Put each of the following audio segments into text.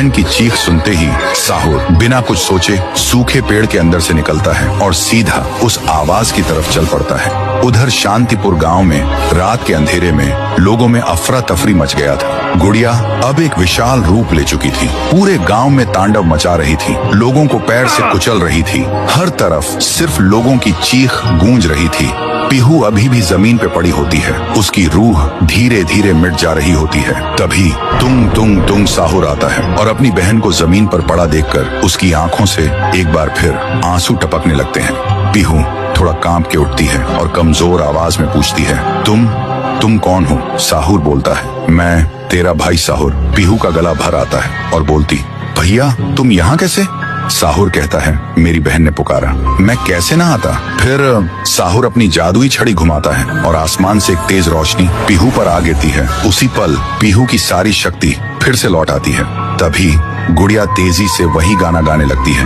बहन की चीख सुनते ही साहुर बिना कुछ सोचे सूखे पेड़ के अंदर से निकलता है और सीधा उस आवाज की तरफ चल पड़ता है। उधर शांतिपुर गांव में रात के अंधेरे में लोगों में अफरा तफरी मच गया था। गुड़िया अब एक विशाल रूप ले चुकी थी, पूरे गांव में तांडव मचा रही थी, लोगों को पैर से कुचल रही थी। हर तरफ सिर्फ लोगों की चीख गूंज रही थी। पीहू अभी भी जमीन पे पड़ी होती है, उसकी रूह धीरे धीरे मिट जा रही होती है। तभी तुंग तुंग तुंग साहुर आता है और अपनी बहन को जमीन पर पड़ा देखकर उसकी आंखों से एक बार फिर आंसू टपकने लगते हैं। पीहू थोड़ा कांप के उठती है और कमजोर आवाज में पूछती है, तुम कौन हो? साहुर बोलता है, मैं तेरा भाई साहुर। पीहू का गला भर आता है और बोलती, भैया तुम यहाँ कैसे? साहुर कहता है, मेरी बहन ने पुकारा, मैं कैसे ना आता। फिर साहुर अपनी जादुई छड़ी घुमाता है और आसमान से एक तेज रोशनी पीहू पर आ गिरती है। उसी पल पीहू की सारी शक्ति फिर से लौट आती है। तभी गुड़िया तेजी से वही गाना गाने लगती है।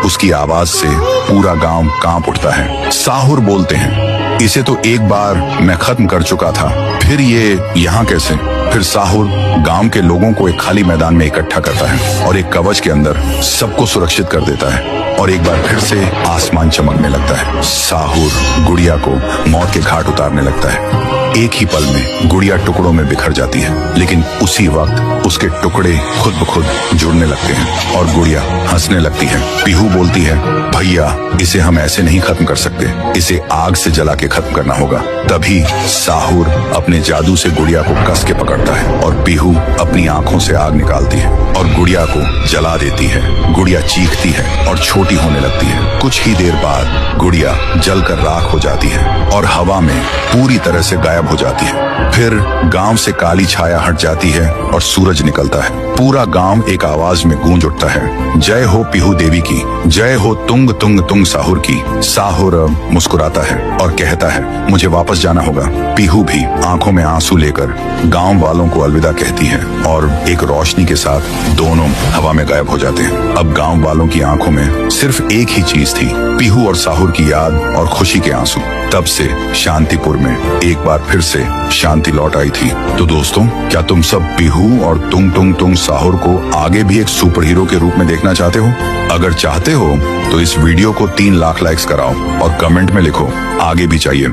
उसकी आवाज से पूरा गांव कांप उठता है। साहुर बोलते हैं, इसे तो एक बार मैं खत्म कर चुका था, फिर ये यहाँ कैसे? फिर साहुर गांव के लोगों को एक खाली मैदान में इकट्ठा करता है और एक कवच के अंदर सबको सुरक्षित कर देता है और एक बार फिर से आसमान चमकने लगता है। साहुर गुड़िया को मौत के घाट उतारने लगता है। एक ही पल में गुड़िया टुकड़ों में बिखर जाती है, लेकिन उसी वक्त उसके टुकड़े खुद ब खुद जुड़ने लगते हैं और गुड़िया हंसने लगती है। पीहू बोलती है, भैया इसे हम ऐसे नहीं खत्म कर सकते, इसे आग से जला के खत्म करना होगा। तभी साहुर अपने जादू से गुड़िया को कस के पकड़ता है और पीहू अपनी आंखों से आग निकालती है और गुड़िया को जला देती है। गुड़िया चीखती है और छोटी होने लगती है। कुछ ही देर बाद गुड़िया जलकर राख हो जाती है और हवा में पूरी तरह से गायब हो जाती है। फिर गांव से काली छाया हट जाती है और सूरज निकलता है। पूरा गांव एक आवाज में गूंज उठता है, जय हो पीहू देवी की, जय हो तुंग तुंग तुंग साहुर की। साहुर मुस्कुराता है और कहता है, मुझे वापस जाना होगा। पीहू भी आंखों में आंसू लेकर गांव वालों को अलविदा कहती है और एक रोशनी के साथ दोनों हवा में गायब हो जाते हैं। अब गांव वालों की आंखों में सिर्फ एक ही चीज थी, पीहू और साहुर की याद और खुशी के आंसू। तब से शांतिपुर में एक बार फिर से शांति लौट आई थी। तो दोस्तों, क्या तुम सब पीहू और तुंग तुंग तुंग साहुर को आगे भी एक सुपर हीरो के रूप में देखना चाहते हो? अगर चाहते हो तो इस वीडियो को 3 लाख लाइक्स कराओ और कमेंट में लिखो, आगे भी चाहिए।